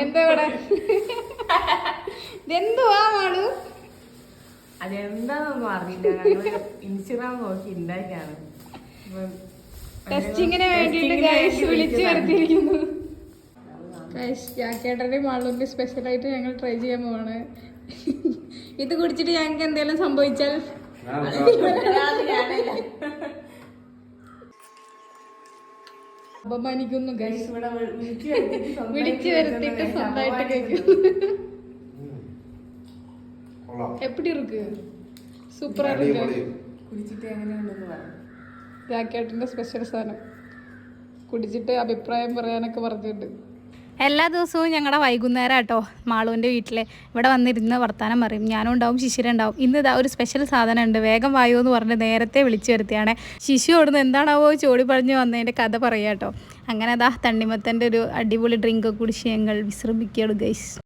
എന്താ ഇവിടെ ഇതെന്തുവാ മാളു? അതെന്താന്നൊന്നും അറിയില്ല. ഞങ്ങള് ഇൻസ്റ്റാഗ്രാം നോക്കി ഉണ്ടാക്കിയാണ്. ടെസ്റ്റിങ്ങിന് വേണ്ടിയിട്ട് ഗൈസ് വിളിച്ചു വരുത്തിയിരിക്കുന്നു. ജാക്കേട്ടൻ്റെ മാളൂന്റെ സ്പെഷ്യലായിട്ട് ഞങ്ങൾ ട്രൈ ചെയ്യാൻ പോവാണ്. ഇത് കുടിച്ചിട്ട് ഞങ്ങൾക്ക് എന്തെങ്കിലും സംഭവിച്ചാൽ അപമാനിക്കുന്നു ഗൈസ്. വിളിച്ചു വരുത്തിട്ട് സ്വന്തമായിട്ട് കഴിക്കുന്നു. എപ്പിടി ഇருக்கு? സൂപ്പറാ ഇருக்கு. കുടിച്ചിട്ട് എങ്ങനെയുണ്ടെന്ന് പറഞ്ഞു. ജാക്കേട്ടൻ്റെ സ്പെഷ്യൽ സാധനം കുടിച്ചിട്ട് അഭിപ്രായം പറയാനൊക്കെ പറഞ്ഞിട്ടുണ്ട്. എല്ലാ ദിവസവും ഞങ്ങളുടെ വൈകുന്നേരം കേട്ടോ മാളുവിൻ്റെ വീട്ടിൽ ഇവിടെ വന്നിരുന്ന് വർത്താനം പറയും. ഞാനും ഉണ്ടാവും, ശിശിര ഉണ്ടാവും. ഇന്ന് ഇതാ ഒരു സ്പെഷ്യൽ സാധനം ഉണ്ട്, വേഗം വായോ എന്ന് പറഞ്ഞ് നേരത്തെ വിളിച്ചു വരുത്തിയാണ്. ശിശു ഓടുന്നു എന്താണാവോ ചോടി പറഞ്ഞ് വന്നതിൻ്റെ കഥ പറയാം കേട്ടോ. അങ്ങനെ അതാ തണ്ണിമത്തൻ്റെ ഒരു അടിപൊളി ഡ്രിങ്കൊക്കെ കുടിച്ച് ഞങ്ങൾ വിശ്രമിക്കുകയാണ് ഗൈസ്.